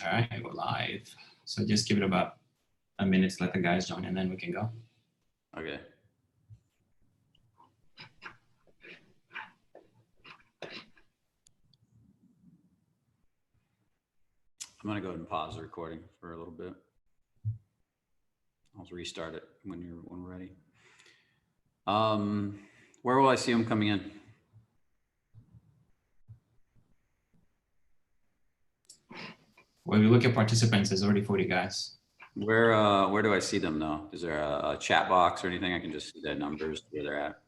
All right, we're live. So just give it about a minute to let the guys join and then we can go. Okay. I'm gonna go ahead and pause the recording for a little bit. I'll restart it when we're ready. Where will I see them coming in? When we look at participants, there's already 40 guys. Where do I see them though? Is there a chat box or anything? I can just see their numbers where they're at.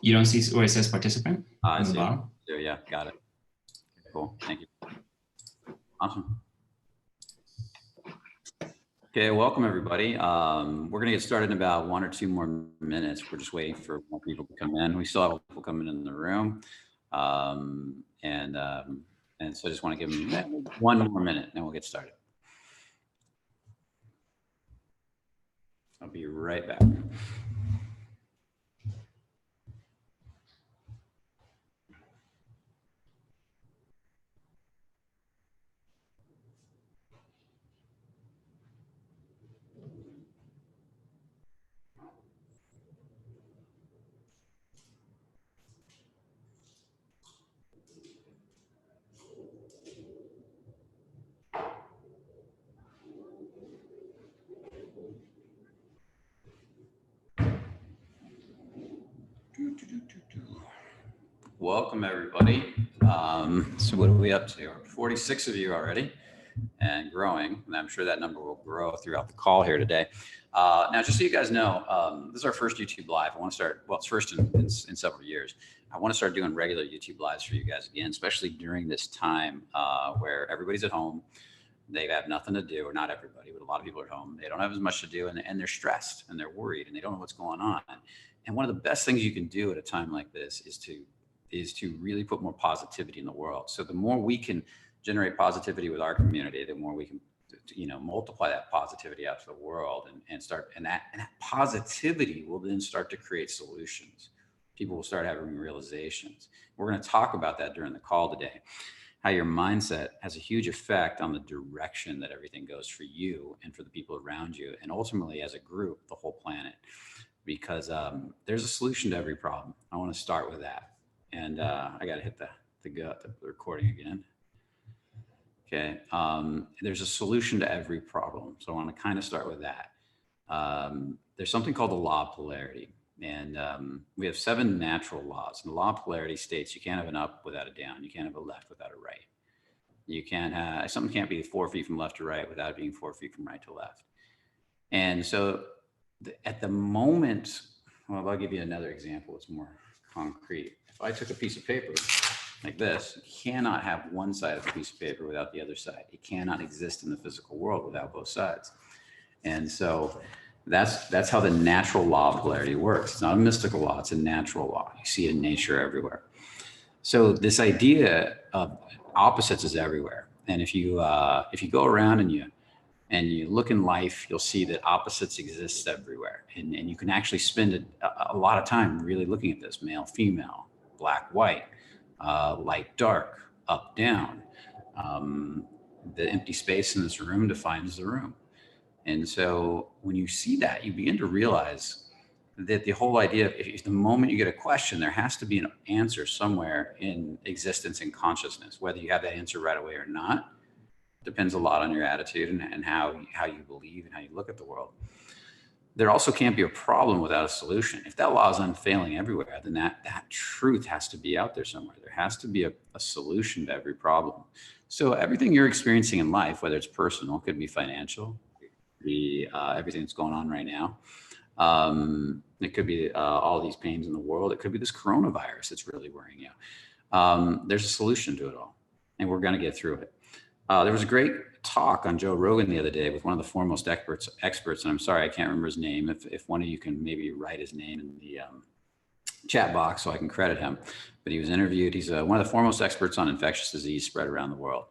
You don't see where it says participant? I see. There, yeah, got it. Cool, thank you. Awesome. Okay, welcome everybody. We're gonna get started in about 1 or 2 more minutes. We're just waiting for more people to come in. We still have people coming in the room. And so I just wanna give them 1 more minute and then we'll get started. I'll be right back. Welcome everybody. So what are we up to? 46 of you already and growing, and I'm sure that number will grow throughout the call here today. Now, just so you guys know, this is our first YouTube live. I want to start, well, it's first in several years. I want to start doing regular YouTube lives for you guys again, especially during this time where everybody's at home. They have nothing to do, or not everybody, but a lot of people are at home. They don't have as much to do, and they're stressed and they're worried and they don't know what's going on. And one of the best things you can do at a time like this is to really put more positivity in the world. So the more we can generate positivity with our community, the more we can, multiply that positivity out to the world and that positivity will then start to create solutions. People will start having realizations. We're going to talk about that during the call today, how your mindset has a huge effect on the direction that everything goes for you and for the people around you. And ultimately as a group, the whole planet, because there's a solution to every problem. I want to start with that. And I got to hit the recording again. Okay. There's a solution to every problem. So I want to kind of start with that. There's something called the law of polarity. And we have 7 natural laws. And the law of polarity states you can't have an up without a down. You can't have a left without a right. You can't have, something can't be 4 feet from left to right without it being 4 feet from right to left. And so at the moment, well, I'll give you another example. It's more concrete. If I took a piece of paper like this, you cannot have one side of the piece of paper without the other side. It cannot exist in the physical world without both sides. And so that's how the natural law of polarity works. It's not a mystical law, it's a natural law. You see it in nature everywhere. So this idea of opposites is everywhere. And if you go around and you look in life, you'll see that opposites exist everywhere. And you can actually spend a lot of time really looking at this: male, female, black, white, light, dark, up, down. The empty space in this room defines the room. And so when you see that, you begin to realize that the whole idea of if the moment you get a question, there has to be an answer somewhere in existence and consciousness. Whether you have that answer right away or not depends a lot on your attitude and how you believe and how you look at the world. There also can't be a problem without a solution. If that law is unfailing everywhere, then that truth has to be out there somewhere. There has to be a solution to every problem. So everything you're experiencing in life, whether it's personal, could be financial, it could be everything that's going on right now. It could be all these pains in the world. It could be this coronavirus that's really worrying you. There's a solution to it all, and we're going to get through it. There was a great talk on Joe Rogan the other day with one of the foremost experts, and I'm sorry, I can't remember his name. If one of you can maybe write his name in the chat box so I can credit him. But he was interviewed. He's one of the foremost experts on infectious disease spread around the world.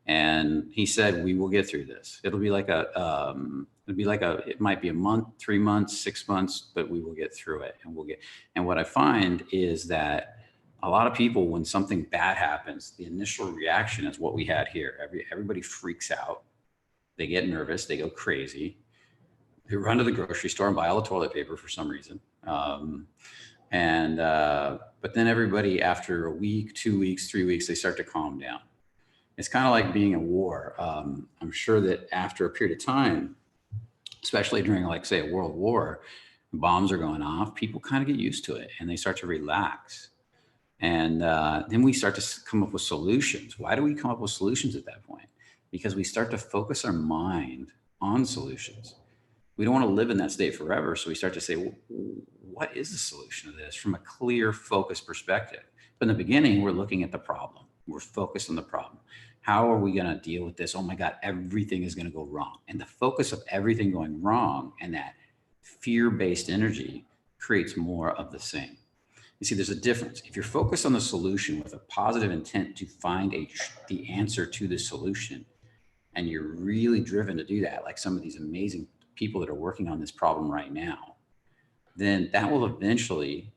And he said, we will get through this. It might be a month, 3 months, 6 months, but we will get through it. And what I find is that a lot of people, when something bad happens, the initial reaction is what we had here. Everybody freaks out. They get nervous. They go crazy. They run to the grocery store and buy all the toilet paper for some reason. But then everybody, after a week, 2 weeks, 3 weeks, they start to calm down. It's kind of like being at war. I'm sure that after a period of time, especially during, like, say, a world war, bombs are going off, people kind of get used to it and they start to relax. And then we start to come up with solutions. Why do we come up with solutions at that point? Because we start to focus our mind on solutions. We don't want to live in that state forever. So we start to say, well, what is the solution to this from a clear, focused perspective? But in the beginning, we're looking at the problem. We're focused on the problem. How are we going to deal with this? Oh my God, everything is going to go wrong. And the focus of everything going wrong and that fear-based energy creates more of the same. You see, there's a difference. If you're focused on the solution with a positive intent to find the answer to the solution, and you're really driven to do that, like some of these amazing people that are working on this problem right now, then that will eventually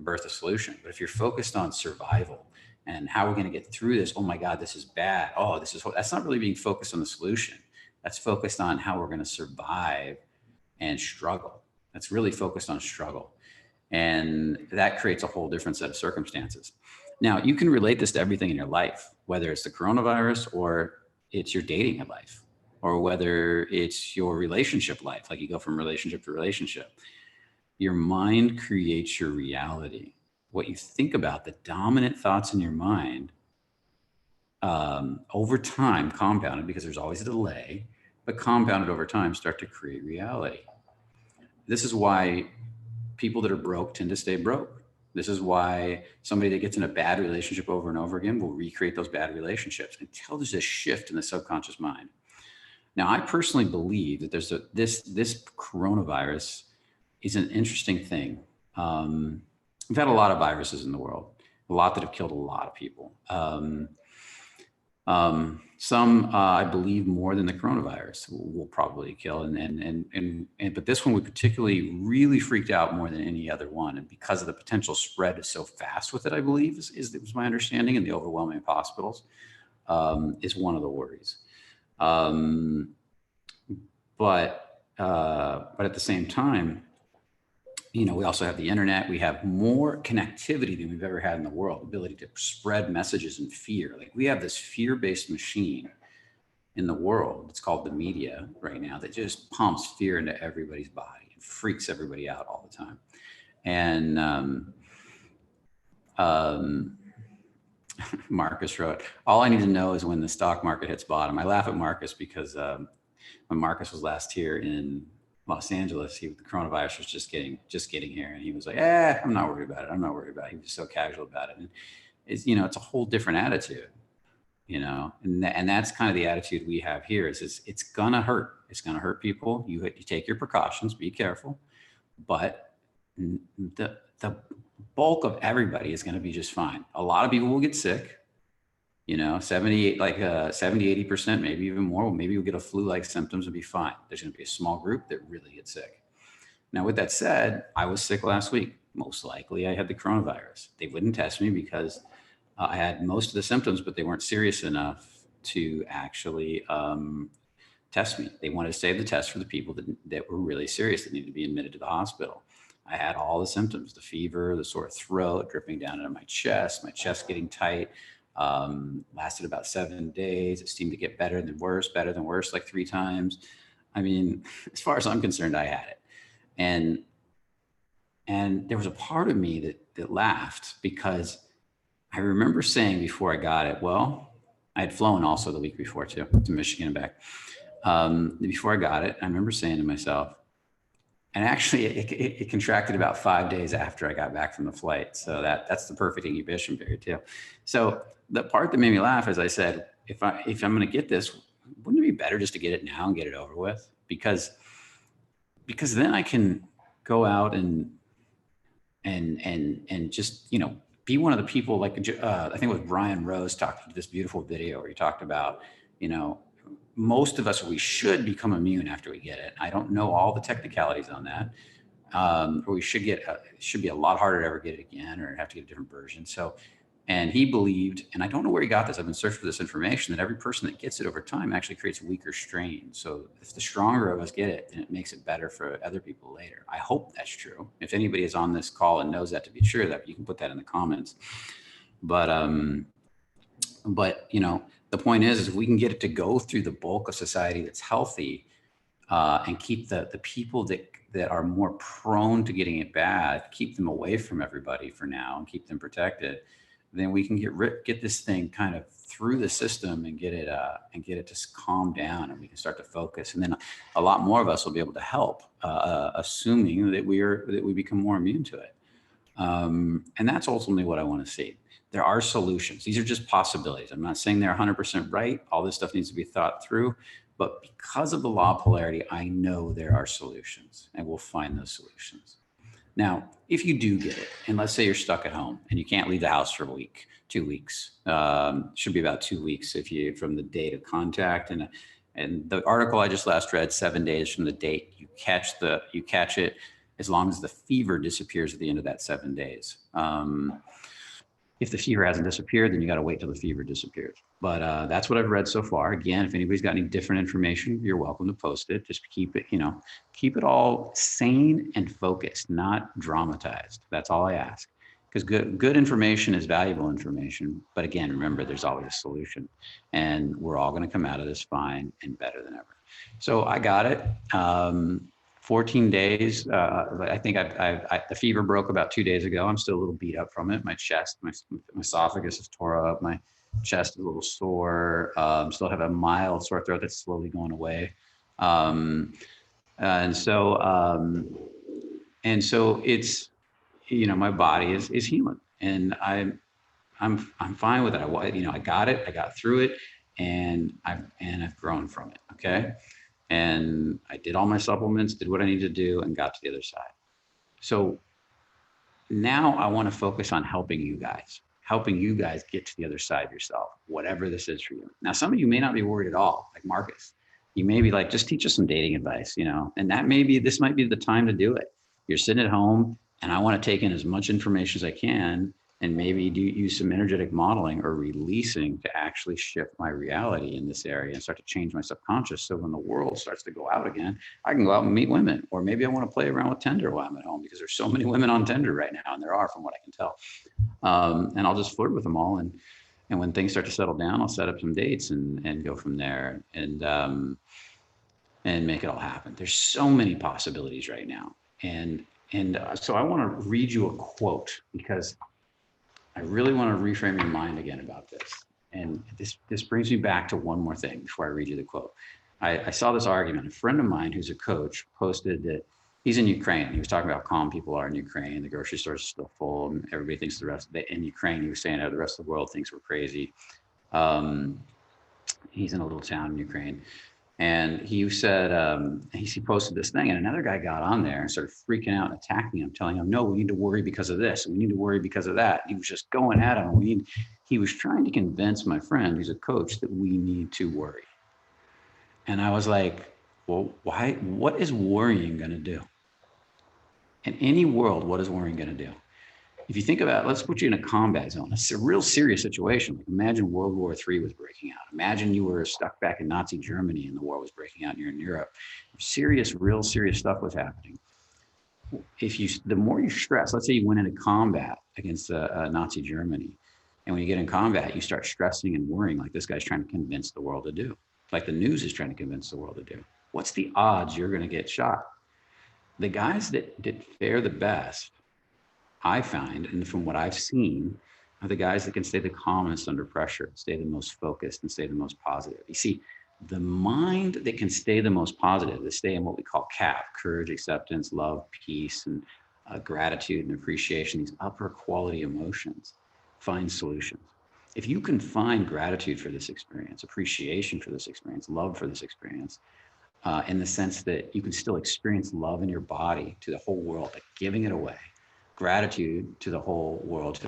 birth a solution. But if you're focused on survival and how we're going to get through this, oh my God, this is bad. Oh, that's not really being focused on the solution. That's focused on how we're going to survive and struggle. That's really focused on struggle. And that creates a whole different set of circumstances. Now, you can relate this to everything in your life, whether it's the coronavirus or it's your dating life, or whether it's your relationship life, like you go from relationship to relationship. Your mind creates your reality. What you think about, the dominant thoughts in your mind, over time, compounded, because there's always a delay, but compounded over time, start to create reality. This is why people that are broke tend to stay broke. This is why somebody that gets in a bad relationship over and over again will recreate those bad relationships until there's a shift in the subconscious mind. Now, I personally believe that there's this coronavirus is an interesting thing. We've had a lot of viruses in the world, a lot that have killed a lot of people. Some, I believe, more than the coronavirus will probably kill. But this one we particularly really freaked out more than any other one. And because of the potential spread is so fast with it, I believe was my understanding, and the overwhelming of hospitals is one of the worries. But at the same time, we also have the internet. We have more connectivity than we've ever had in the world, ability to spread messages and fear. Like, we have this fear-based machine in the world. It's called the media right now, that just pumps fear into everybody's body and freaks everybody out all the time. And Marcus wrote, all I need to know is when the stock market hits bottom. I laugh at Marcus because when Marcus was last here in Los Angeles, the coronavirus was just getting here, and he was like, I'm not worried about it. I'm not worried about it. He was so casual about it. And it's a whole different attitude, and that's kind of the attitude we have here. Is it's gonna hurt. It's gonna hurt people. You take your precautions, be careful, but the bulk of everybody is going to be just fine. A lot of people will get sick, 70, 80%, maybe even more. Maybe you'll get a flu-like symptoms and be fine. There's going to be a small group that really get sick. Now, with that said, I was sick last week. Most likely I had the coronavirus. They wouldn't test me because I had most of the symptoms, but they weren't serious enough to actually test me. They wanted to save the test for the people that were really serious, that needed to be admitted to the hospital. I had all the symptoms: the fever, the sore throat dripping down into my chest getting tight. Lasted about 7 days. It seemed to get better than worse, like 3 times. I mean, as far as I'm concerned, I had it. And there was a part of me that laughed, because I remember saying before I got it, well, I had flown also the week before too, to Michigan and back. Before I got it, I remember saying to myself, and actually it contracted about 5 days after I got back from the flight. So that's the perfect incubation period too. So the part that made me laugh is I said, if I'm going to get this, wouldn't it be better just to get it now and get it over with? Because then I can go out and just, be one of the people, like, I think it was Brian Rose talked this beautiful video where he talked about, most of us, we should become immune after we get it. I don't know all the technicalities on that. or we should get, it should be a lot harder to ever get it again or have to get a different version. So, and he believed, and I don't know where he got this, I've been searching for this information, that every person that gets it over time actually creates a weaker strain. So if the stronger of us get it, then it makes it better for other people later. I hope that's true. If anybody is on this call and knows that to be true, that you can put that in the comments. But you know, the point is if we can get it to go through the bulk of society that's healthy, and keep the people that are more prone to getting it bad, keep them away from everybody for now and keep them protected, then we can get this thing kind of through the system and get it to calm down, and we can start to focus. And then a lot more of us will be able to help, assuming that we become more immune to it. And that's ultimately what I want to see. There are solutions. These are just possibilities. I'm not saying they're 100% right. All this stuff needs to be thought through. But because of the law of polarity, I know there are solutions, and we'll find those solutions. Now, if you do get it, and let's say you're stuck at home and you can't leave the house for a week, 2 weeks, should be about 2 weeks if you from the date of contact. And the article I just last read, 7 days from the date you catch it, as long as the fever disappears at the end of that 7 days. If the fever hasn't disappeared, then you got to wait till the fever disappears. But that's what I've read so far. Again, if anybody's got any different information, you're welcome to post it. Just keep it all sane and focused, not dramatized. That's all I ask. Because good information is valuable information. But again, remember, there's always a solution. And we're all going to come out of this fine and better than ever. So I got it. 14 days. I think the fever broke about 2 days ago. I'm still a little beat up from it. My chest, my esophagus is tore up. My chest is a little sore. Still have a mild sore throat that's slowly going away. And so it's, you know, my body is healing, and I'm fine with it. I got it. I got through it, and I've grown from it. Okay. And I did all my supplements, did what I needed to do, and got to the other side. So now I want to focus on helping you guys get to the other side yourself, whatever this is for you. Now, some of you may not be worried at all, like Marcus. You may be like, just teach us some dating advice, you know, and this might be the time to do it. You're sitting at home, and I want to take in as much information as I can, and maybe use some energetic modeling or releasing to actually shift my reality in this area and start to change my subconscious. So when the world starts to go out again, I can go out and meet women. Or maybe I want to play around with Tinder while I'm at home, because there's so many women on Tinder right now, and there are, from what I can tell. And I'll just flirt with them all. And when things start to settle down, I'll set up some dates and go from there and make it all happen. There's so many possibilities right now. And so I want to read you a quote, because I really want to reframe your mind again about this. And this brings me back to one more thing before I read you the quote. I saw this argument. A friend of mine who's a coach posted that he's in Ukraine. He was talking about how calm people are in Ukraine. The grocery stores are still full, and everybody thinks in Ukraine, he was saying the rest of the world thinks we're crazy. He's in a little town in Ukraine. And he said, he posted this thing, and another guy got on there and started freaking out and attacking him, telling him, no, we need to worry because of this, and we need to worry because of that. He was just going at him. He was trying to convince my friend, who's a coach, that we need to worry. And I was like, well, why? What is worrying going to do? In any world, what is worrying going to do? If you think about it, let's put you in a combat zone. It's a real serious situation. Like, imagine World War III was breaking out. Imagine you were stuck back in Nazi Germany and the war was breaking out and you're in Europe. Real serious stuff was happening. The more you stress, let's say you went into combat against Nazi Germany, and when you get in combat, you start stressing and worrying like this guy's trying to convince the world to do, like the news is trying to convince the world to do. What's the odds you're going to get shot? The guys that fare the best, I find, and from what I've seen, are the guys that can stay the calmest under pressure, stay the most focused, and stay the most positive. You see, the mind that can stay the most positive, that stay in what we call CAP, courage, acceptance, love, peace, and gratitude and appreciation, these upper quality emotions, find solutions. If you can find gratitude for this experience, appreciation for this experience, love for this experience, in the sense that you can still experience love in your body to the whole world, like giving it away, gratitude to the whole world,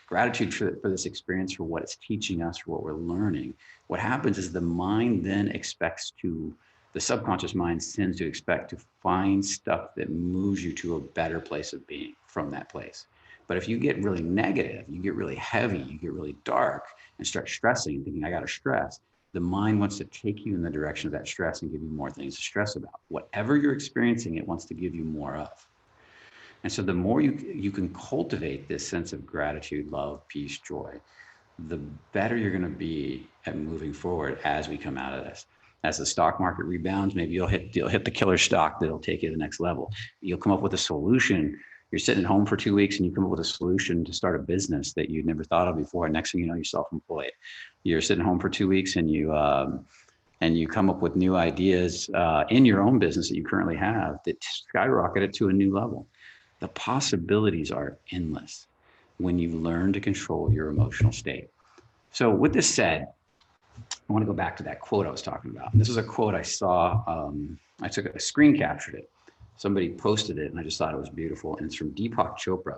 gratitude for this experience, for what it's teaching us, for what we're learning. What happens is the mind then expects to the subconscious mind tends to expect to find stuff that moves you to a better place of being from that place. But if you get really negative, you get really heavy, you get really dark and start stressing and thinking, I got to stress, the mind wants to take you in the direction of that stress and give you more things to stress about. Whatever you're experiencing, it wants to give you more of. And so the more you can cultivate this sense of gratitude, love, peace, joy, the better you're going to be at moving forward as we come out of this. As the stock market rebounds, maybe you'll hit the killer stock that'll take you to the next level. You'll come up with a solution. You're sitting at home for 2 weeks and you come up with a solution to start a business that you'd never thought of before. Next thing you know, you're self-employed. You're sitting home for 2 weeks and you come up with new ideas in your own business that you currently have that skyrocket it to a new level. The possibilities are endless when you learn to control your emotional state. So with this said, I want to go back to that quote I was talking about. And this is a quote I saw, I screen captured it. Somebody posted it and I just thought it was beautiful. And it's from Deepak Chopra.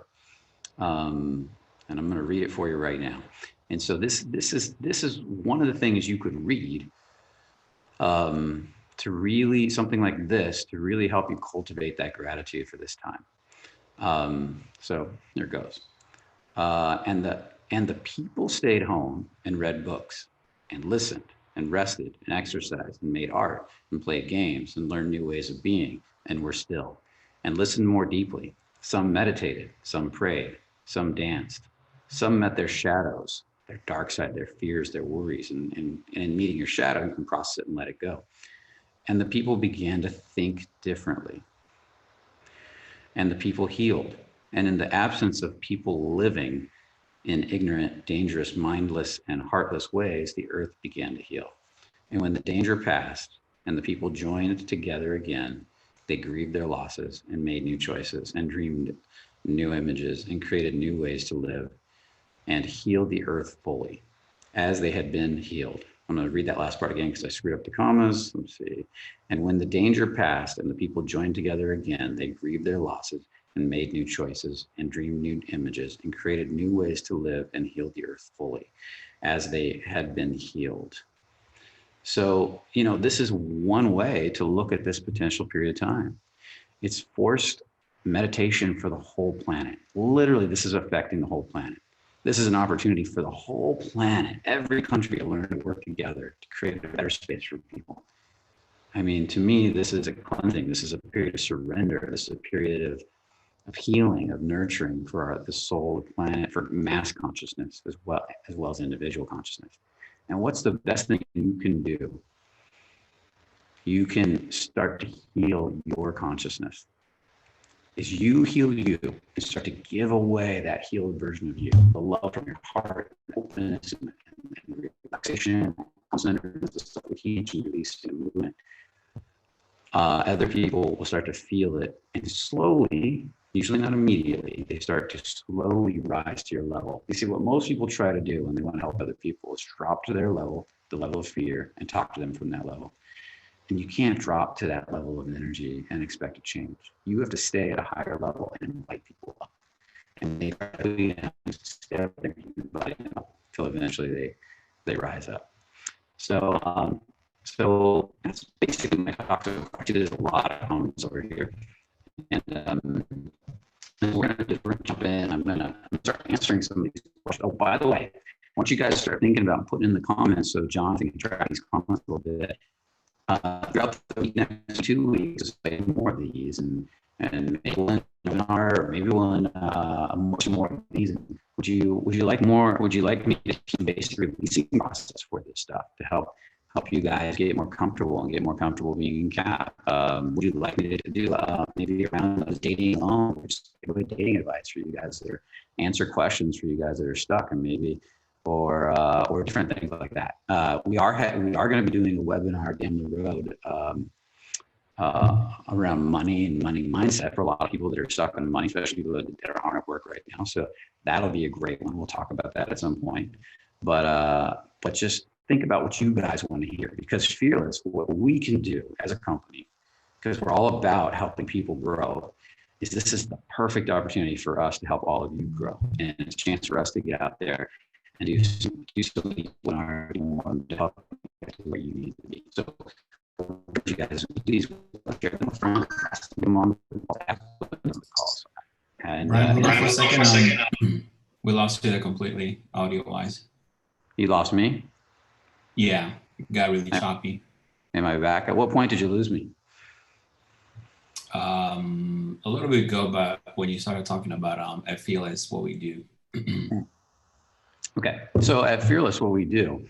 And I'm going to read it for you right now. And so this is one of the things you could read to really, something like this, to really help you cultivate that gratitude for this time. So there goes. And the people stayed home and read books and listened and rested and exercised and made art and played games and learned new ways of being and were still and listened more deeply. Some meditated, some prayed, some danced, some met their shadows, their dark side, their fears, their worries, and in meeting your shadow, you can process it and let it go. And the people began to think differently. And the people healed. And in the absence of people living in ignorant, dangerous, mindless, and heartless ways, the earth began to heal. And when the danger passed and the people joined together again, they grieved their losses and made new choices and dreamed new images and created new ways to live and healed the earth fully as they had been healed. I'm going to read that last part again because I screwed up the commas. Let's see. And when the danger passed and the people joined together again, they grieved their losses and made new choices and dreamed new images and created new ways to live and healed the earth fully as they had been healed. So, this is one way to look at this potential period of time. It's forced meditation for the whole planet. Literally, this is affecting the whole planet. This is an opportunity for the whole planet, every country, to learn to work together to create a better space for people. I mean, to me, this is a cleansing. This is a period of surrender. This is a period of healing, of nurturing for the soul, the planet, for mass consciousness as well as individual consciousness. And what's the best thing you can do? You can start to heal your consciousness. As you heal you and start to give away that healed version of you, the love from your heart, openness, and relaxation, concentration, the stuff that he release in movement. Other people will start to feel it, and slowly, usually not immediately, they start to slowly rise to your level. You see, what most people try to do when they want to help other people is drop to their level, the level of fear, and talk to them from that level. And you can't drop to that level of energy and expect to change. You have to stay at a higher level and invite people up. And they stay up there and invite them up until eventually they rise up. So that's basically my talk. So there's a lot of comments over here. And we're gonna jump in. I'm gonna start answering some of these questions. Oh, by the way, I want you guys to start thinking about putting in the comments so Jonathan can track these comments a little bit. Throughout the next 2 weeks, more of these, and maybe we'll end a webinar, or maybe we'll end much more of these. Would you like more? Would you like me to team-based releasing process for this stuff to help you guys get more comfortable and get more comfortable being in CAP? Would you like me to do maybe around those dating alone, or just give away dating advice for you guys that answer questions for you guys that are stuck, and maybe or different things like that. We are going to be doing a webinar down the road around money and money mindset for a lot of people that are stuck on money, especially people that are hard at work right now. So that'll be a great one. We'll talk about that at some point. But just think about what you guys want to hear, because Fearless, what we can do as a company, because we're all about helping people grow, this is the perfect opportunity for us to help all of you grow. And it's a chance for us to get out there and do something to help you get to where you need to be. So you guys, please share them with friends, ask them on the calls. And Right, hold on for a second. We lost you there completely, audio-wise. you lost me? Yeah, it got really choppy. Am I back? At what point did you lose me? A little bit ago, but when you started talking about at Fearless, what we do. Okay, so at Fearless, what we do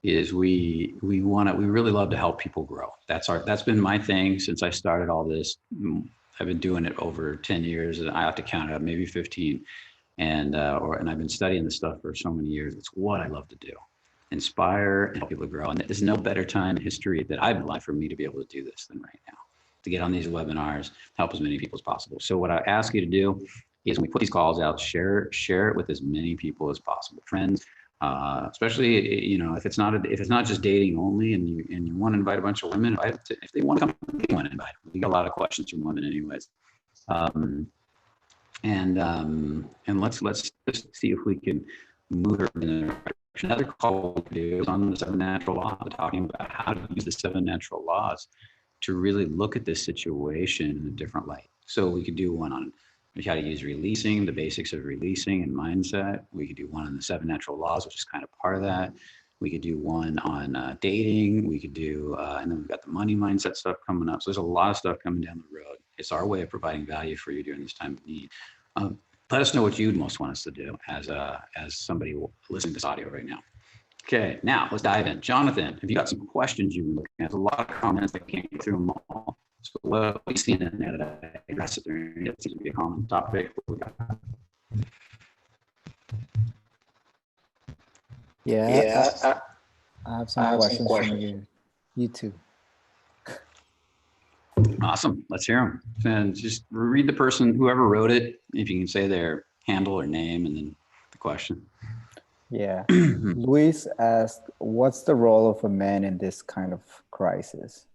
is we really love to help people grow. That's been my thing since I started all this. I've been doing it over 10 years, and I have to count it up, maybe 15. And I've been studying this stuff for so many years. It's what I love to do. Inspire and help people grow. And there's no better time in history that I've lived for me to be able to do this than right now. To get on these webinars, help as many people as possible. So what I ask you to do is when we put these calls out, share it with as many people as possible. Friends, especially, you know, if it's not just dating only and you want to invite a bunch of women, if they want to come, they want to invite them. We get a lot of questions from women anyways. And let's just see if we can move her in the direction. Another call we do is on the 7 natural laws, talking about how to use the 7 natural laws to really look at this situation in a different light. So we could do one on how to use releasing, the basics of releasing and mindset. We could do one on the 7 natural laws, which is kind of part of that. We could do one on dating. We could do, and then we've got the money mindset stuff coming up. So there's a lot of stuff coming down the road. It's our way of providing value for you during this time of need. Let us know what you'd most want us to do as somebody listening to this audio right now. Okay, now let's dive in. Jonathan, have you got some questions you've been looking at? There's a lot of comments. I can't get through them all. So what are you seeing in there that I address it? It seems to be a common topic. Yeah, I have some questions for you too. Awesome. Let's hear them. And just read the person, whoever wrote it, if you can say their handle or name and then the question. Yeah. Luis asked, what's the role of a man in this kind of crisis?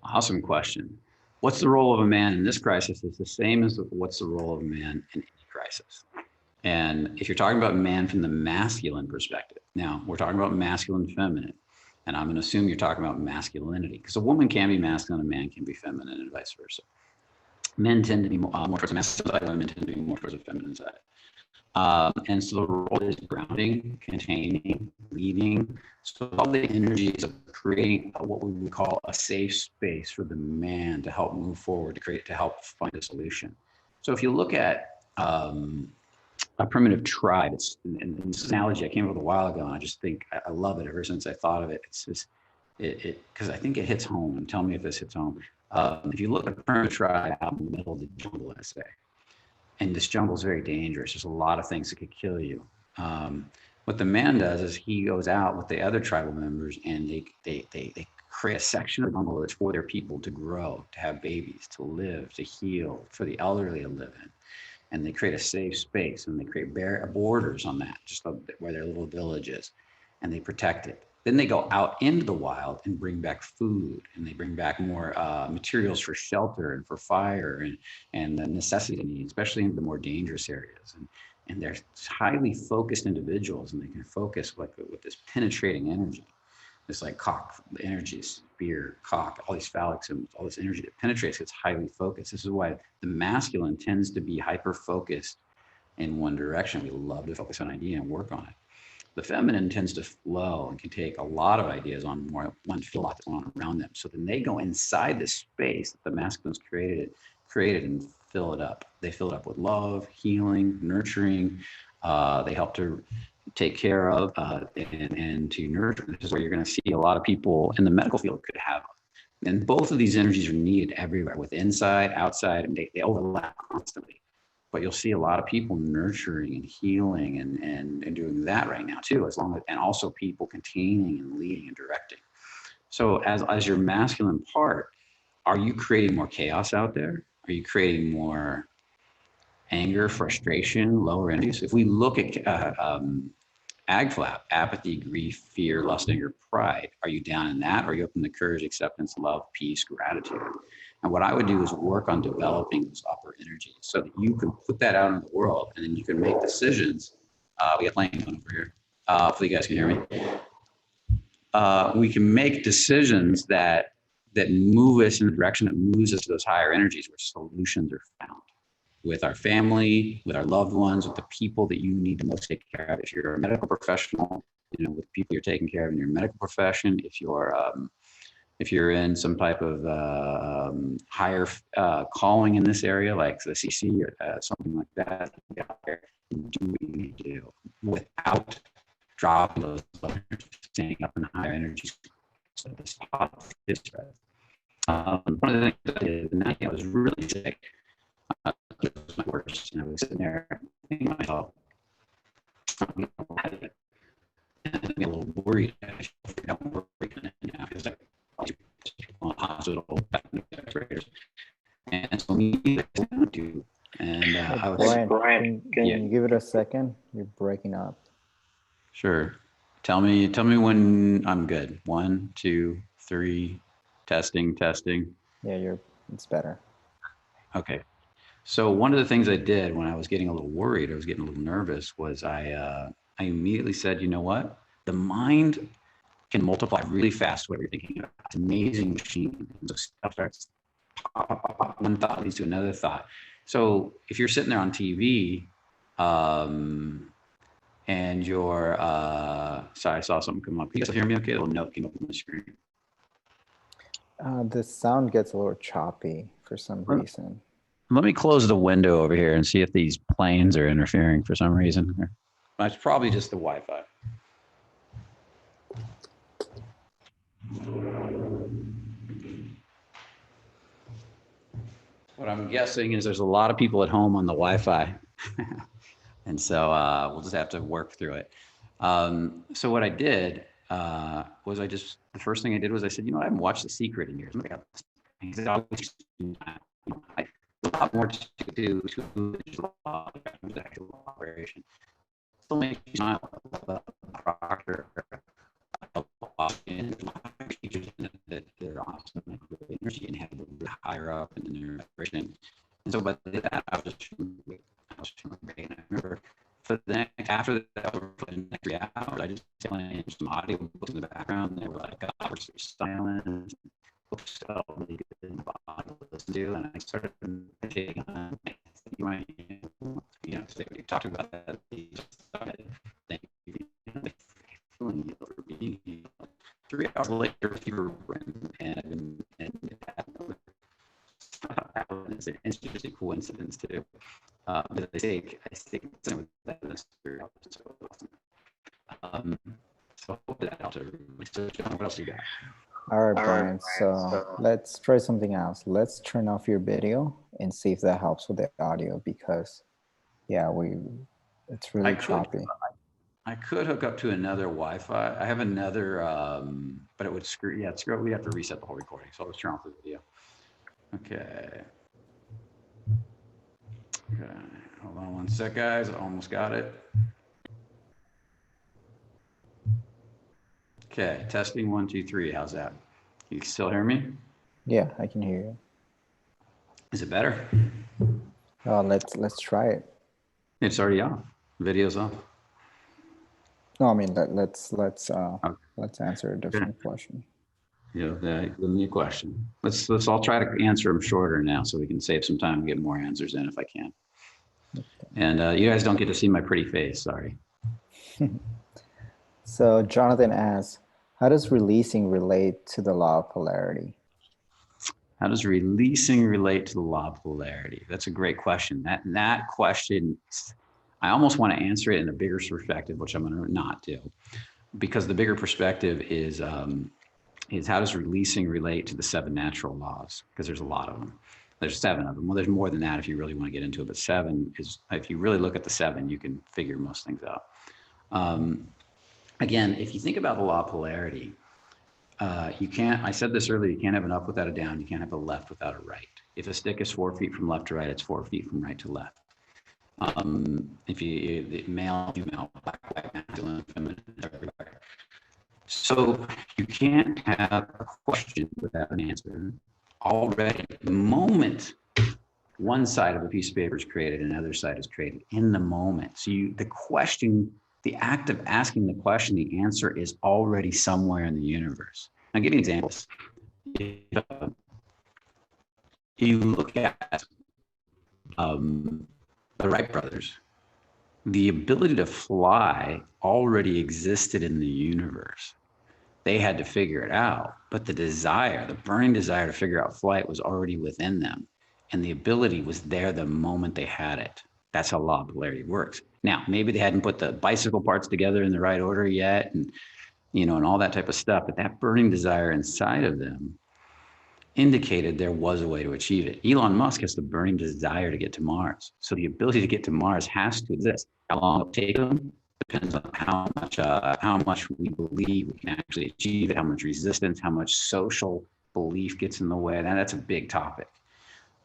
Awesome question. What's the role of a man in this crisis is the same as what's the role of a man in any crisis. And if you're talking about man from the masculine perspective, now we're talking about masculine and feminine. And I'm going to assume you're talking about masculinity, because a woman can be masculine, a man can be feminine, and vice versa. Men tend to be more towards the masculine side, women tend to be more towards the feminine side. And so the role is grounding, containing, leading. So all the energies of creating what we would call a safe space for the man to help move forward, to help find a solution. So if you look at a primitive tribe, and this analogy I came up with a while ago, and I just think I love it ever since I thought of it. It's just because I think it hits home. And tell me if this hits home. If you look at a primitive tribe out in the middle of the jungle, let's say, and this jungle is very dangerous. There's a lot of things that could kill you. What the man does is he goes out with the other tribal members, and they create a section of the jungle that's for their people to grow, to have babies, to live, to heal, for the elderly to live in. And they create a safe space, and they create borders on that, just where their little village is, and they protect it. Then they go out into the wild and bring back food, and they bring back more materials for shelter and for fire and the necessity needs, especially in the more dangerous areas. And they're highly focused individuals, and they can focus with this penetrating energy. It's like cock, the energy, spear, cock, all these phallic symbols, all this energy that penetrates, it's highly focused. This is why the masculine tends to be hyper-focused in one direction. We love to focus on an idea and work on it. The feminine tends to flow and can take a lot of ideas on one, feel a lot going on around them. So then they go inside this space that the masculine's created and fill it up. They fill it up with love, healing, nurturing. They help to take care of and to nurture. This is where you're going to see a lot of people in the medical field could have. And both of these energies are needed everywhere, with inside, outside, and they overlap constantly. But you'll see a lot of people nurturing and healing and doing that right now too, and also people containing and leading and directing. So as your masculine part, are you creating more chaos out there? Are you creating more anger, frustration, lower energies? If we look at AgFlap, apathy, grief, fear, lust, anger, pride, are you down in that? Or are you open to courage, acceptance, love, peace, gratitude? And what I would do is work on developing those upper energies so that you can put that out in the world, and then you can make decisions. We got Lane over here. Hopefully you guys can hear me. We can make decisions that that move us in the direction that moves us to those higher energies where solutions are found with our family, with our loved ones, with the people that you need to most take care of. If you're a medical professional, with people you're taking care of in your medical profession, if you're in some type of higher calling in this area, like the CC or something like that, do what you need to do without dropping those energies, staying up in higher energies. So this is one of the things I did the night I was really sick. It was my worst, and I was sitting there thinking to myself, and I get a little worried. I got worried because on hospital and so me do and I was Brian, can you give it a second? You're breaking up. Sure. Tell me when I'm good. 1, 2, 3. Testing. Yeah, it's better. Okay. So one of the things I did when I was getting a little worried, I was getting a little nervous, was I immediately said, you know what? The mind can multiply really fast what you're thinking about. It's an amazing machine. So stuff starts one thought leads to another thought. So if you're sitting there on TV, and you're sorry, I saw something come up. Can you guys hear me okay? A little note came up on the screen. The sound gets a little choppy for some reason. Let me close the window over here and see if these planes are interfering for some reason. It's probably just the Wi-Fi. What I'm guessing is there's a lot of people at home on the Wi-Fi. And so we'll just have to work through it. So what I did was the first thing I did was I said, I haven't watched The Secret in years. A lot more to do to the actual operation. Still make you smile. Proctor, teachers that they're awesome and energy and have a little bit higher up in their vibration. And so, but that I was great. And I remember for the next, after that, for the next 3 hours, I just playing some audio books in the background. And they were like, God, we're so silent. Books felt really good in the body to listen to, and I started meditating on so we talked about that. Thank you. Feeling for being here. 3 hours later, fever and it's just a coincidence too. But I think some of that is very awesome. So hope that helps everybody. So John, what else you got? All right, Brian, so let's try something else. Let's turn off your video and see if that helps with the audio, because yeah, it's really choppy. I could hook up to another Wi-Fi. I have another, but it would screw. Yeah, screw. We have to reset the whole recording. So let's turn off the video. Okay. Hold on one sec, guys. I almost got it. Okay, testing 1, 2, 3. How's that? You still hear me? Yeah, I can hear you. Is it better? Let's try it. It's already off. Video's off. No, I mean let's answer a different question. Give me a question. Let's all try to answer them shorter now, so we can save some time and get more answers in if I can. Okay. And you guys don't get to see my pretty face. Sorry. So Jonathan asks, how does releasing relate to the law of polarity? How does releasing relate to the law of polarity? That's a great question. That question, I almost want to answer it in a bigger perspective, which I'm going to not do, because the bigger perspective is how does releasing relate to the 7 natural laws? Because there's a lot of them. There's 7 of them. Well, there's more than that if you really want to get into it, but 7 is, if you really look at the 7, you can figure most things out. Again, if you think about the law of polarity, you can't, I said this earlier, you can't have an up without a down. You can't have a left without a right. If a stick is 4 feet from left to right, it's 4 feet from right to left. If you male, female, black, white, masculine, feminine, everywhere. So you can't have a question without an answer. Already, the moment one side of a piece of paper is created, another side is created in the moment. So the act of asking the question, the answer is already somewhere in the universe. I'll give you examples. if, you look at the Wright brothers, the ability to fly already existed in the universe. They had to figure it out, but the desire, the burning desire to figure out flight was already within them. And the ability was there the moment they had it. That's how law of polarity works. Now, maybe they hadn't put the bicycle parts together in the right order yet, and and all that type of stuff, but that burning desire inside of them indicated there was a way to achieve it. Elon Musk has the burning desire to get to Mars. So the ability to get to Mars has to exist. How long it'll take them depends on how much we believe we can actually achieve it, how much resistance, how much social belief gets in the way. Now, that's a big topic.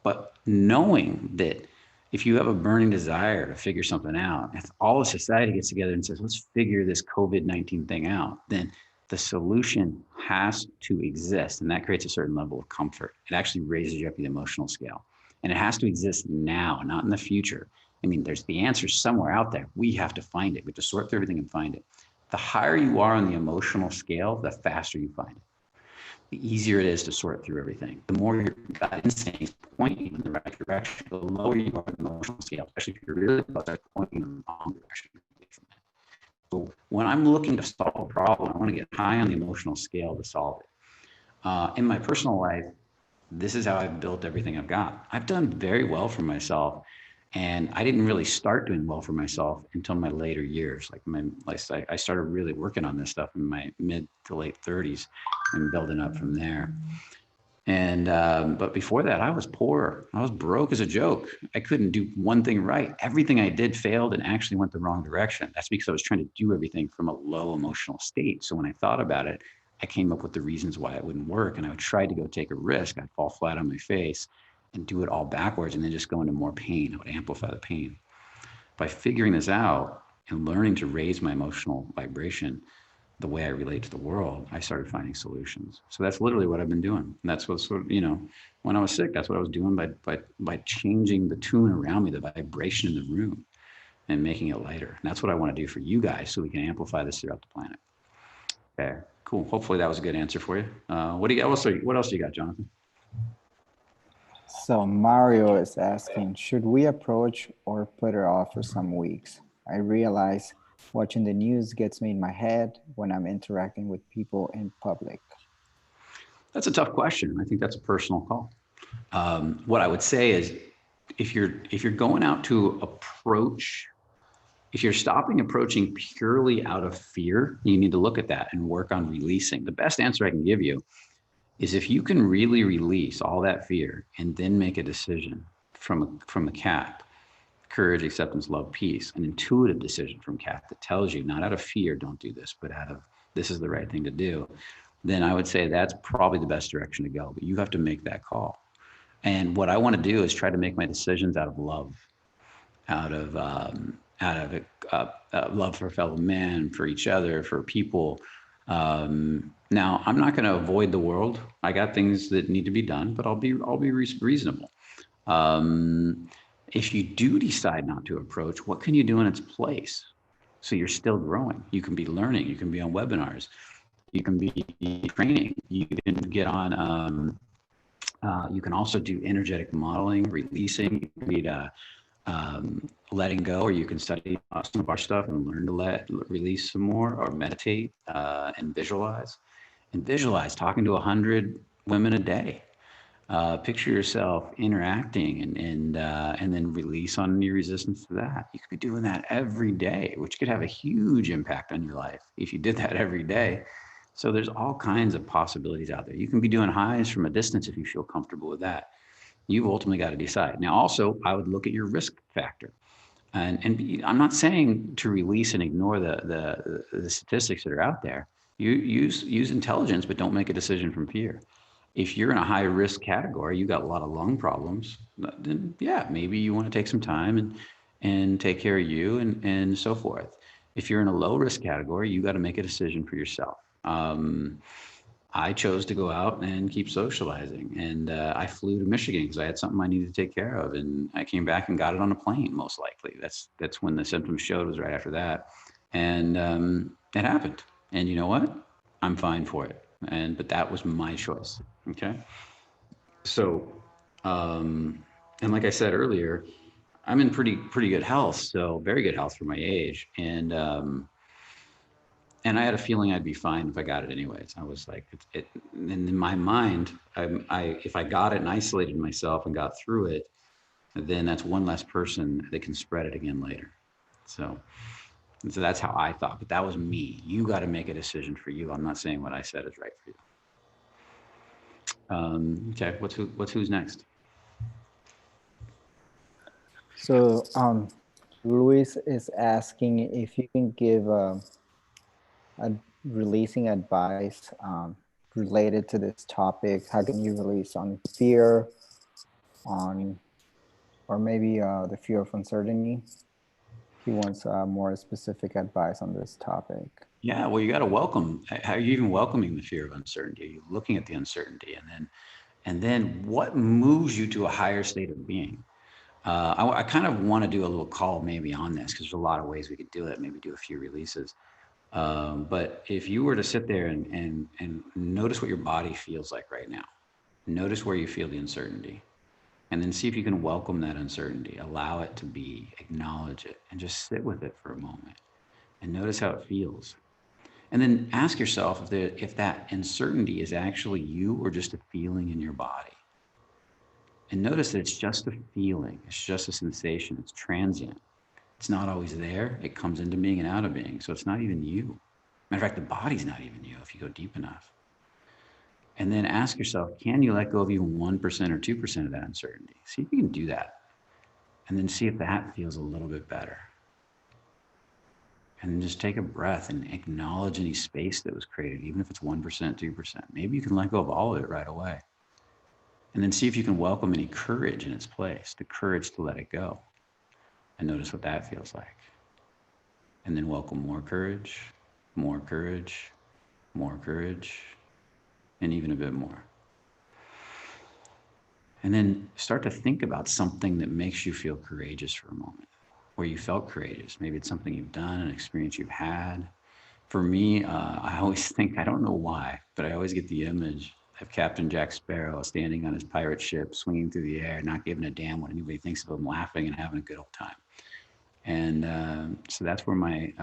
But knowing that if you have a burning desire to figure something out, if all of society gets together and says, let's figure this COVID-19 thing out, then the solution has to exist. And that creates a certain level of comfort. It actually raises you up the emotional scale. And it has to exist now, not in the future. I mean, there's the answer somewhere out there. We have to find it. We have to sort through everything and find it. The higher you are on the emotional scale, the faster you find it. The easier it is to sort through everything. The more your gut instincts point you in the right direction, the lower you are on the emotional scale, especially if you're really pointing in the wrong direction. So when I'm looking to solve a problem, I want to get high on the emotional scale to solve it. In my personal life, this is how I've built everything I've got. I've done very well for myself. And I didn't really start doing well for myself until my later years. I started really working on this stuff in my mid to late 30s and building up from there. And but before that, I was poor. I was broke as a joke. I couldn't do one thing right. Everything I did failed and actually went the wrong direction. That's because I was trying to do everything from a low emotional state. So when I thought about it, I came up with the reasons why it wouldn't work. And I would try to go take a risk. I'd fall flat on my face and do it all backwards and then just go into more pain. I would amplify the pain. By figuring this out and learning to raise my emotional vibration, the way I relate to the world, I started finding solutions. So that's literally what I've been doing. And that's what sort of, when I was sick, that's what I was doing by changing the tune around me, the vibration in the room and making it lighter. And that's what I want to do for you guys so we can amplify this throughout the planet. Okay, cool. Hopefully that was a good answer for you. What else do you got, Jonathan? So Mario is asking, should we approach or put it off for some weeks? I realize watching the news gets me in my head when I'm interacting with people in public. That's a tough question. I think that's a personal call. What I would say is if you're going out to approach, if you're stopping approaching purely out of fear, you need to look at that and work on releasing. The best answer I can give you is if you can really release all that fear and then make a decision from the cat, courage, acceptance, love, peace, an intuitive decision from cat that tells you not out of fear, don't do this, but out of this is the right thing to do, then I would say that's probably the best direction to go. But you have to make that call. And what I want to do is try to make my decisions out of love, out of love for fellow men, for each other, for people. Now, I'm not going to avoid the world. I got things that need to be done, but I'll be reasonable. If you do decide not to approach, what can you do in its place? So you're still growing. You can be learning. You can be on webinars. You can be training. You can get on. You can also do energetic modeling, releasing. You can read letting go, or you can study some of our stuff and learn to release some more, or meditate and visualize. And visualize talking to 100 women a day. Picture yourself interacting and then release on your resistance to that. You could be doing that every day, which could have a huge impact on your life if you did that every day. So there's all kinds of possibilities out there. You can be doing highs from a distance if you feel comfortable with that. You've ultimately got to decide. Now, also, I would look at your risk factor. And I'm not saying to release and ignore the statistics that are out there. You use intelligence, but don't make a decision from fear. If you're in a high risk category, you got a lot of lung problems, then yeah, maybe you want to take some time and take care of you and so forth. If you're in a low risk category, you got to make a decision for yourself. I chose to go out and keep socializing, and I flew to Michigan because I had something I needed to take care of, and I came back and got it on a plane. Most likely, that's when the symptoms showed. Was right after that, and it happened. And you know what? I'm fine for it. but that was my choice. Okay. So, and like I said earlier, I'm in pretty good health. So very good health for my age. And I had a feeling I'd be fine if I got it anyways. I was like, and in my mind, if I got it and isolated myself and got through it, then that's one less person that can spread it again later. So, so that's how I thought, but that was me. You got to make a decision for you. I'm not saying what I said is right for you. Okay, who's next? So Luis is asking if you can give a releasing advice related to this topic. How can you release on fear, on, or maybe the fear of uncertainty? He wants more specific advice on this topic. Yeah, well, you got to welcome. How are you even welcoming the fear of uncertainty? Are you looking at the uncertainty, and then what moves you to a higher state of being? I kind of want to do a little call maybe on this because there's a lot of ways we could do it. Maybe do a few releases. But if you were to sit there and notice what your body feels like right now, notice where you feel the uncertainty, and then see if you can welcome that uncertainty, allow it to be, acknowledge it, and just sit with it for a moment and notice how it feels. And then ask yourself if that uncertainty is actually you or just a feeling in your body. And notice that it's just a feeling, it's just a sensation, it's transient. It's not always there. It comes into being and out of being. So it's not even you. Matter of fact, the body's not even you if you go deep enough. And then ask yourself, can you let go of even 1% or 2% of that uncertainty? See if you can do that. And then see if that feels a little bit better. And then just take a breath and acknowledge any space that was created, even if it's 1%, 2%. Maybe you can let go of all of it right away. And then see if you can welcome any courage in its place, the courage to let it go. And notice what that feels like. And then welcome more courage, more courage, more courage, and even a bit more. And then start to think about something that makes you feel courageous for a moment, where you felt courageous. Maybe it's something you've done, an experience you've had. For me, I always think, I don't know why, but I always get the image of Captain Jack Sparrow standing on his pirate ship, swinging through the air, not giving a damn what anybody thinks of him, laughing and having a good old time. And so that's where my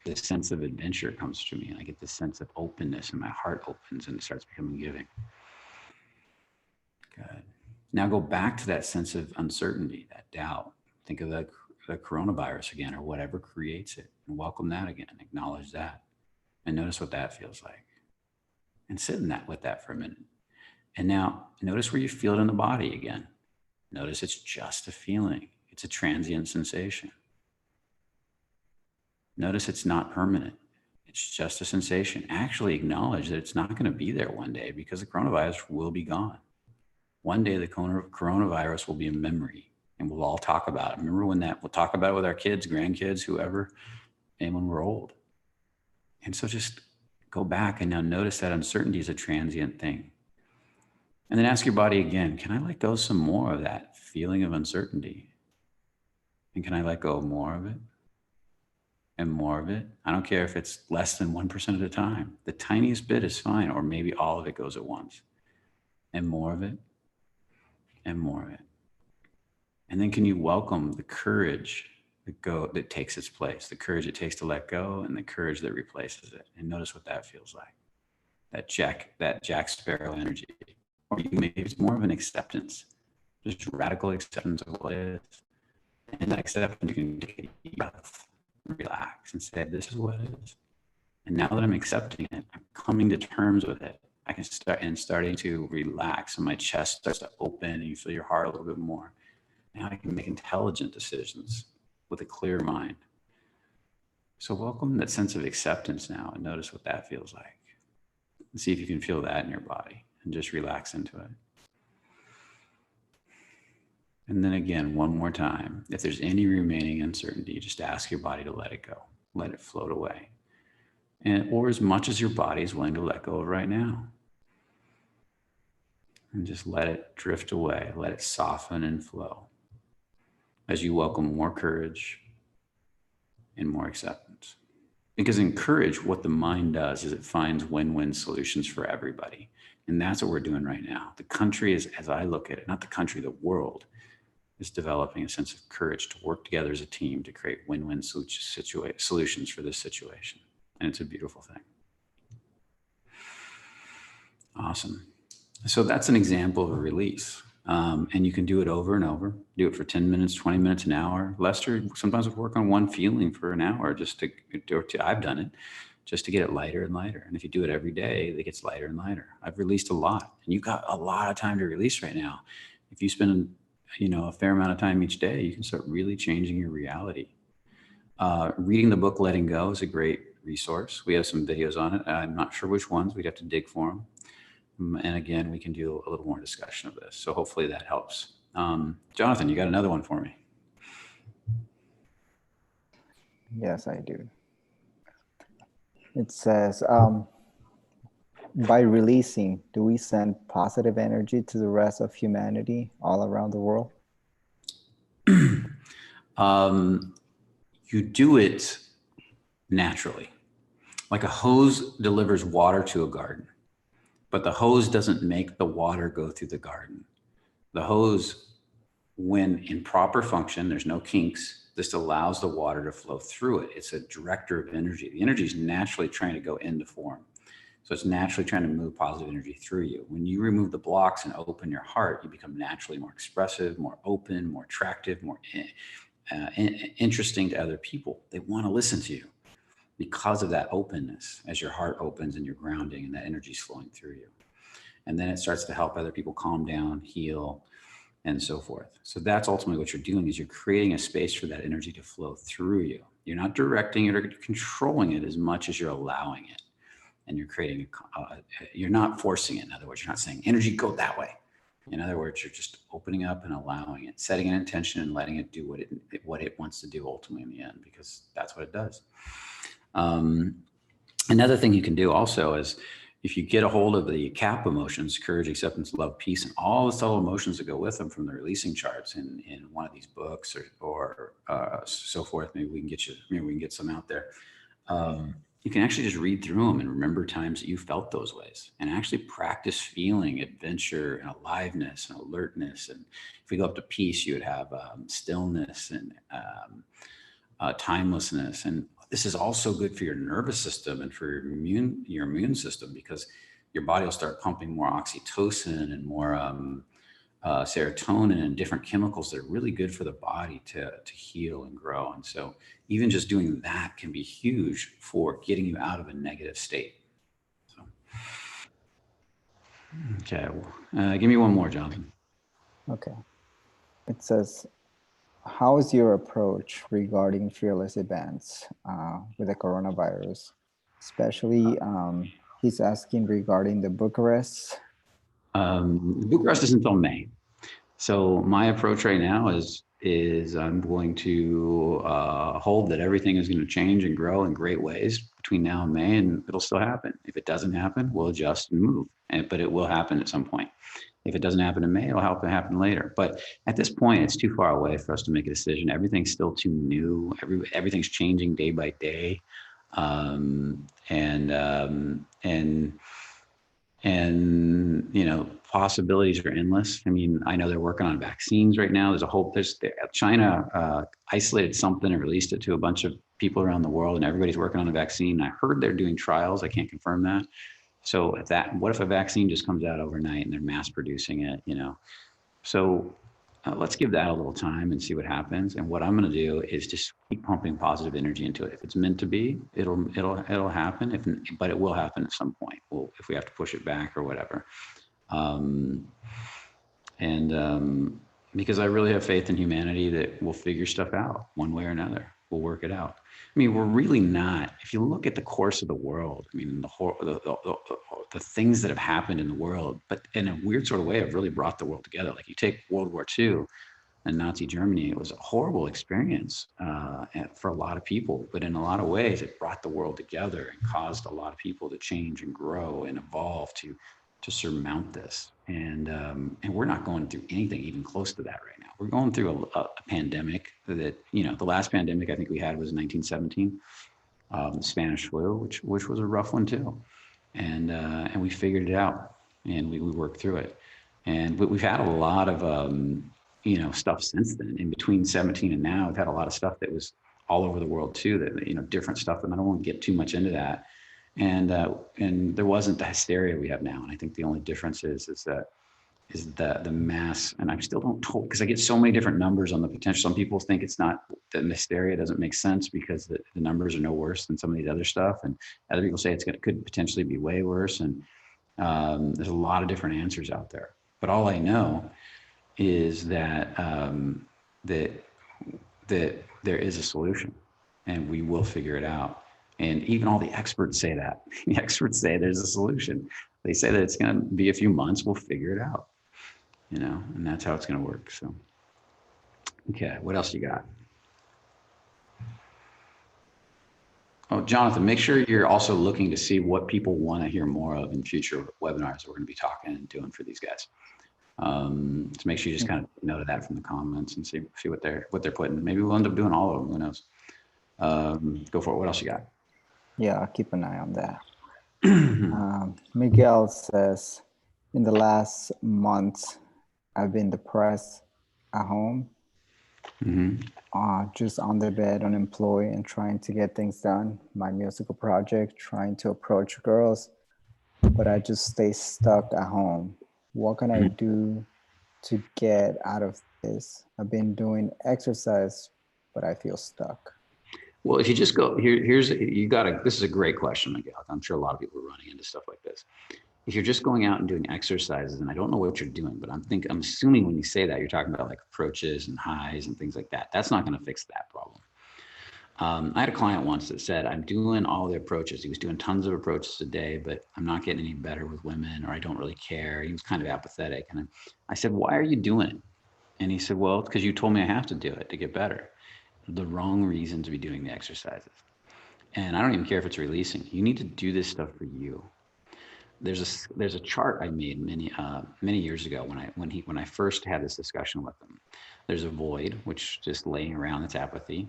this sense of adventure comes to me, and I get this sense of openness, and my heart opens and it starts becoming giving. Good. Now go back to that sense of uncertainty, that doubt. Think of the coronavirus again, or whatever creates it, and welcome that again. Acknowledge that, and notice what that feels like, and sit in that with that for a minute. And now notice where you feel it in the body again. Notice it's just a feeling. It's a transient sensation. Notice it's not permanent. It's just a sensation. Actually acknowledge that it's not going to be there one day because the coronavirus will be gone. One day the coronavirus will be a memory and we'll all talk about it. Remember when we'll talk about it with our kids, grandkids, whoever, and when we're old. And so just go back and now notice that uncertainty is a transient thing. And then ask your body again, can I let go some more of that feeling of uncertainty? And can I let go more of it? And more of it? I don't care if it's less than 1% at a time. The tiniest bit is fine, or maybe all of it goes at once. And more of it, and more of it. And then can you welcome the courage that takes its place, the courage it takes to let go, and the courage that replaces it. And notice what that feels like. That Jack Sparrow energy. Or maybe it's more of an acceptance, just radical acceptance of what it is. And that acceptance, you can take a deep breath, relax, and say, this is what it is. And now that I'm accepting it, I'm coming to terms with it. I can starting to relax, and my chest starts to open, and you feel your heart a little bit more. Now I can make intelligent decisions with a clear mind. So welcome that sense of acceptance now, and notice what that feels like. And see if you can feel that in your body, and just relax into it. And then again, one more time, if there's any remaining uncertainty, just ask your body to let it go. Let it float away. Or as much as your body is willing to let go of right now. And just let it drift away. Let it soften and flow as you welcome more courage and more acceptance. Because in courage, what the mind does is it finds win-win solutions for everybody. And that's what we're doing right now. The country is, as I look at it, not the country, the world is developing a sense of courage to work together as a team to create win-win solutions for this situation. And it's a beautiful thing. Awesome. So that's an example of a release. And you can do it over and over. Do it for 10 minutes, 20 minutes, an hour. Lester sometimes will work on one feeling for an hour just to, I've done it, just to get it lighter and lighter. And if you do it every day, it gets lighter and lighter. I've released a lot, and you've got a lot of time to release right now. If you spend, a fair amount of time each day, you can start really changing your reality. Reading the book, Letting Go, is a great resource. We have some videos on it. I'm not sure which ones. We'd have to dig for them. And again, we can do a little more discussion of this. So hopefully that helps. Jonathan, you got another one for me? Yes, I do. It says, by releasing, do we send positive energy to the rest of humanity all around the world? You do it naturally. Like a hose delivers water to a garden, but the hose doesn't make the water go through the garden. The hose, when in proper function, there's no kinks, this allows the water to flow through it. It's a director of energy. The energy is naturally trying to go into form. So it's naturally trying to move positive energy through you. When you remove the blocks and open your heart, you become naturally more expressive, more open, more attractive, more interesting to other people. They want to listen to you because of that openness as your heart opens and you're grounding and that energy is flowing through you. And then it starts to help other people calm down, heal, and so forth. So that's ultimately what you're doing, is you're creating a space for that energy to flow through you. You're not directing it or controlling it as much as you're allowing it. And you're creating, you're not forcing it. In other words, you're not saying energy go that way. In other words, you're just opening up and allowing it, setting an intention and letting it do what it wants to do ultimately in the end, because that's what it does. Another thing you can do also is, if you get a hold of the CAP emotions, courage, acceptance, love, peace, and all the subtle emotions that go with them from the releasing charts in one of these books or so forth, maybe we can get some out there. You can actually just read through them and remember times that you felt those ways, and actually practice feeling adventure and aliveness and alertness. And if we go up to peace, you would have stillness and timelessness. And this is also good for your nervous system and for your immune system, because your body will start pumping more oxytocin and more serotonin and different chemicals that are really good for the body to heal and grow. And so even just doing that can be huge for getting you out of a negative state. So, okay, give me one more, Jonathan. Okay. It says, how is your approach regarding fearless events with the coronavirus? Especially, he's asking regarding the Bucharest. Bucharest isn't until May. So my approach right now is I'm going to hold that everything is going to change and grow in great ways between now and May, and it'll still happen. If it doesn't happen, we'll adjust and move, but it will happen at some point. If it doesn't happen in May, it'll happen later. But at this point, it's too far away for us to make a decision. Everything's still too new. Everything's changing day by day. Possibilities are endless. I mean, I know they're working on vaccines right now. China isolated something and released it to a bunch of people around the world, and everybody's working on a vaccine. I heard they're doing trials. I can't confirm that. So what if a vaccine just comes out overnight and they're mass producing it, So let's give that a little time and see what happens. And what I'm going to do is just keep pumping positive energy into it. If it's meant to be, it'll happen. But it will happen at some point. If we have to push it back or whatever. Because I really have faith in humanity that we'll figure stuff out one way or another. We'll work it out. I mean, we're really not. If you look at the course of the world, I mean, the things that have happened in the world, but in a weird sort of way, have really brought the world together. Like you take World War II and Nazi Germany, it was a horrible experience for a lot of people. But in a lot of ways, it brought the world together and caused a lot of people to change and grow and evolve to surmount this. And we're not going through anything even close to that right now. We're going through a pandemic that, the last pandemic I think we had was in 1917. Spanish flu, which was a rough one too. And we figured it out, and we worked through it. And we've had a lot of, stuff since then. In between 17 and now, we've had a lot of stuff that was all over the world too, that, different stuff. And I don't want to get too much into that. And there wasn't the hysteria we have now. And I think the only difference is the mass. And I still don't because I get so many different numbers on the potential. Some people think it's not, the hysteria doesn't make sense because the numbers are no worse than some of these other stuff. And other people say could potentially be way worse. And there's a lot of different answers out there. But all I know is that that there is a solution, and we will figure it out. And even all the experts say that. The experts say there's a solution. They say that it's going to be a few months. We'll figure it out, and that's how it's going to work. So, okay, what else you got? Oh, Jonathan, make sure you're also looking to see what people want to hear more of in future webinars we're going to be talking and doing for these guys. So make sure you just kind of note that from the comments and see what they're putting. Maybe we'll end up doing all of them. Who knows? Go for it. What else you got? Yeah, I'll keep an eye on that. Miguel says, in the last month, I've been depressed at home, just on the bed, unemployed, and trying to get things done. My musical project, trying to approach girls, but I just stay stuck at home. What can I do to get out of this? I've been doing exercise, but I feel stuck. Well, if you just go this is a great question, Miguel. I'm sure a lot of people are running into stuff like this. If you're just going out and doing exercises, and I don't know what you're doing, but I'm assuming when you say that, you're talking about like approaches and highs and things like that. That's not going to fix that problem. I had a client once that said, I'm doing all the approaches. He was doing tons of approaches a day, but I'm not getting any better with women, or I don't really care. He was kind of apathetic. And I said, why are you doing it? And he said, well, it's because you told me I have to do it to get better. The wrong reason to be doing the exercises. And I don't even care if it's releasing. You need to do this stuff for you. There's a chart I made many years ago when I first had this discussion with him. There's a void, which just laying around, that's apathy.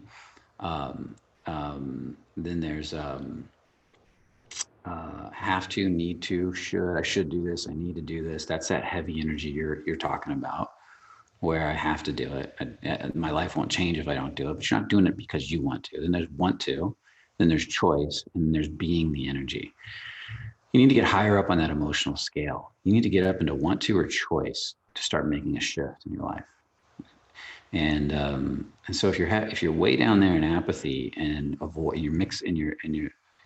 Then there's have to, need to, should, I should do this, I need to do this. That's that heavy energy you're talking about, where I have to do it. My life won't change if I don't do it, but you're not doing it because you want to. Then there's want to, then there's choice, and then there's being the energy. You need to get higher up on that emotional scale. You need to get up into want to or choice to start making a shift in your life. And so if you're way down there in apathy and you're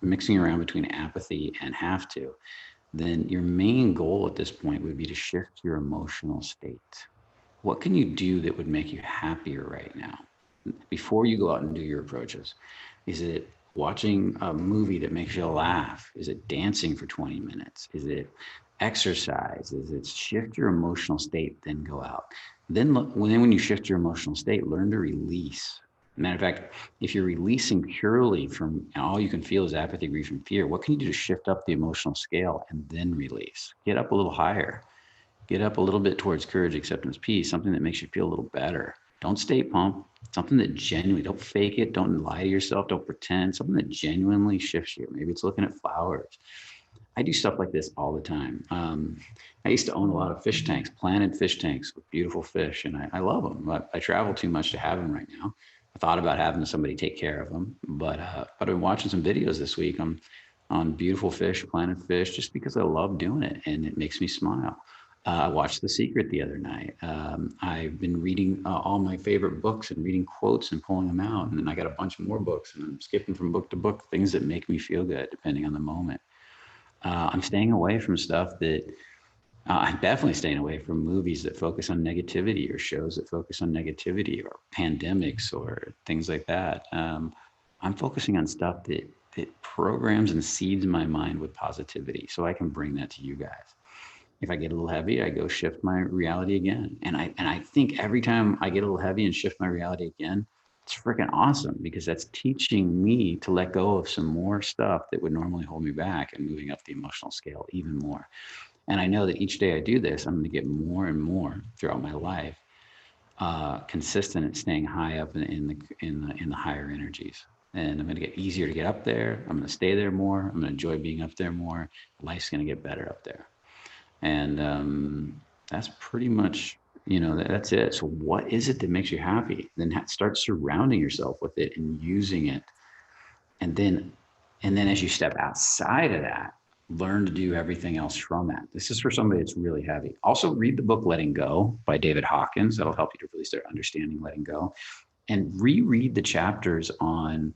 mixing around between apathy and have to, then your main goal at this point would be to shift your emotional state. What can you do that would make you happier right now before you go out and do your approaches? Is it watching a movie that makes you laugh? Is it dancing for 20 minutes? Is it exercise? Is it shift your emotional state, then go out? Then when you shift your emotional state, learn to release. Matter of fact, if you're releasing purely from, and all you can feel is apathy, grief, and fear, what can you do to shift up the emotional scale and then release? Get up a little higher. Get up a little bit towards courage, acceptance, peace, something that makes you feel a little better. Don't stay pumped. Something that genuinely, don't fake it. Don't lie to yourself. Don't pretend. Something that genuinely shifts you. Maybe it's looking at flowers. I do stuff like this all the time. I used to own a lot of fish tanks, planted fish tanks with beautiful fish, and I love them. But I travel too much to have them right now. I thought about having somebody take care of them, but I've been watching some videos this week on beautiful fish, planted fish, just because I love doing it and it makes me smile. I watched The Secret the other night. I've been reading all my favorite books and reading quotes and pulling them out. And then I got a bunch more books, and I'm skipping from book to book, things that make me feel good depending on the moment. I'm staying away from stuff that I'm definitely staying away from movies that focus on negativity or shows that focus on negativity or pandemics or things like that. I'm focusing on stuff that programs and seeds my mind with positivity so I can bring that to you guys. If I get a little heavy, I go shift my reality again. And I think every time I get a little heavy and shift my reality again, it's freaking awesome, because that's teaching me to let go of some more stuff that would normally hold me back and moving up the emotional scale even more. And I know that each day I do this, I'm going to get more and more throughout my life, consistent at staying high up in the higher energies. and I'm going to get easier to get up there. I'm going to stay there more. I'm going to enjoy being up there more. Life's going to get better up there. And that's pretty much, that's it. So what is it that makes you happy? Then start surrounding yourself with it and using it. And then as you step outside of that, learn to do everything else from that. This is for somebody that's really heavy. Also read the book, Letting Go by David Hawkins. That'll help you to really start understanding letting go, and reread the chapters on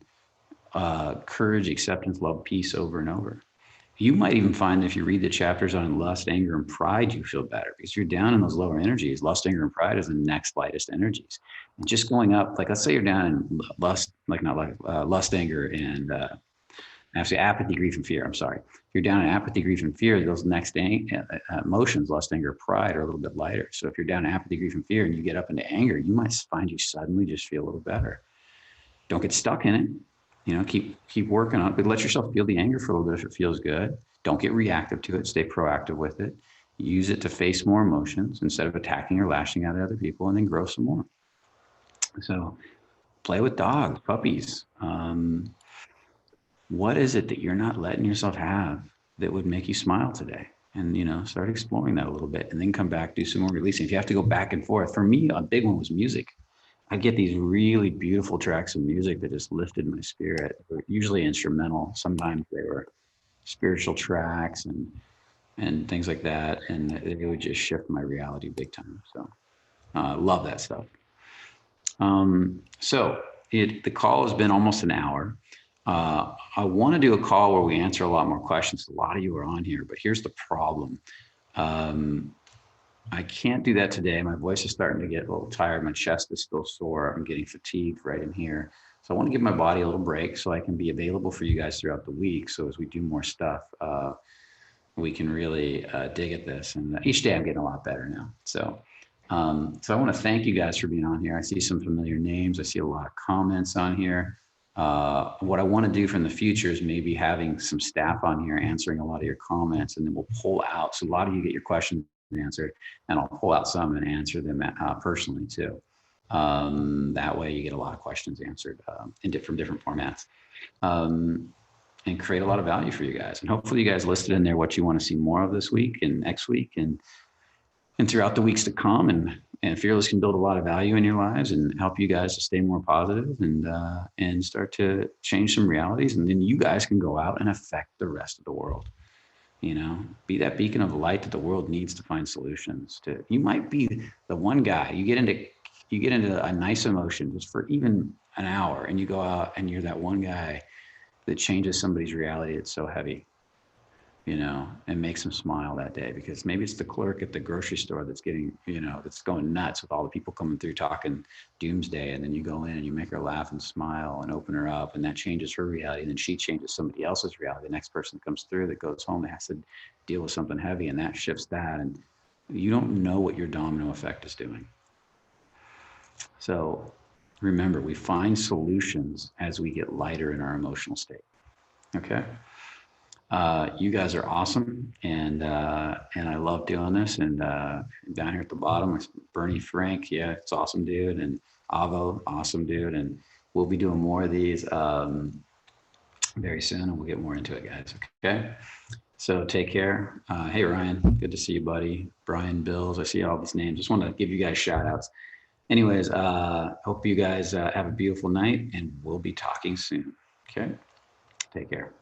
courage, acceptance, love, peace over and over. You might even find that if you read the chapters on lust, anger, and pride, you feel better because you're down in those lower energies. Lust, anger, and pride is the next lightest energies. And just going up, like let's say you're down in lust, lust, anger, and actually apathy, grief, and fear. I'm sorry. If you're down in apathy, grief, and fear, those next emotions, lust, anger, pride, are a little bit lighter. So if you're down in apathy, grief, and fear, and you get up into anger, you might find you suddenly just feel a little better. Don't get stuck in it. Keep working on it, but let yourself feel the anger for a little bit if it feels good. Don't get reactive to it. Stay proactive with it. Use it to face more emotions instead of attacking or lashing out at other people, and then grow some more. So play with dogs, puppies. What is it that you're not letting yourself have that would make you smile today? And, start exploring that a little bit, and then come back, do some more releasing. If you have to go back and forth, for me, a big one was music. I get these really beautiful tracks of music that just lifted my spirit. They're usually instrumental. Sometimes they were spiritual tracks and things like that. And it would just shift my reality big time. So love that stuff. The call has been almost an hour. I want to do a call where we answer a lot more questions. A lot of you are on here, but here's the problem. I can't do that today. My voice is starting to get a little tired. My chest is still sore. I'm getting fatigued right in here. So I want to give my body a little break so I can be available for you guys throughout the week. So as we do more stuff, we can really dig at this. And each day I'm getting a lot better now. So I want to thank you guys for being on here. I see some familiar names. I see a lot of comments on here. What I want to do from the future is maybe having some staff on here answering a lot of your comments, and then we'll pull out. So a lot of you get your questions answered, and I'll pull out some and answer them personally too. That way you get a lot of questions answered from different formats, and create a lot of value for you guys. And hopefully you guys listed in there what you want to see more of this week and next week and throughout the weeks to come. And Fearless can build a lot of value in your lives and help you guys to stay more positive and start to change some realities. And then you guys can go out and affect the rest of the world. Be that beacon of light that the world needs to find solutions to. You might be the one guy, you get into a nice emotion just for even an hour, and you go out and you're that one guy that changes somebody's reality. It's so heavy, and makes them smile that day, because maybe it's the clerk at the grocery store that's getting, that's going nuts with all the people coming through talking doomsday. And then you go in and you make her laugh and smile and open her up, and that changes her reality. And then she changes somebody else's reality. The next person that comes through that goes home has to deal with something heavy, and that shifts that. And you don't know what your domino effect is doing. So remember, we find solutions as we get lighter in our emotional state. Okay. You guys are awesome, and I love doing this. And down here at the bottom, Bernie Frank, yeah, it's awesome dude, and Avo, awesome dude, and we'll be doing more of these very soon, and we'll get more into it, guys. Okay, so take care. Hey Ryan, good to see you, buddy. Brian, Bills, I see all these names. Just want to give you guys shout outs. Anyways, hope you guys have a beautiful night, and we'll be talking soon. Okay, take care.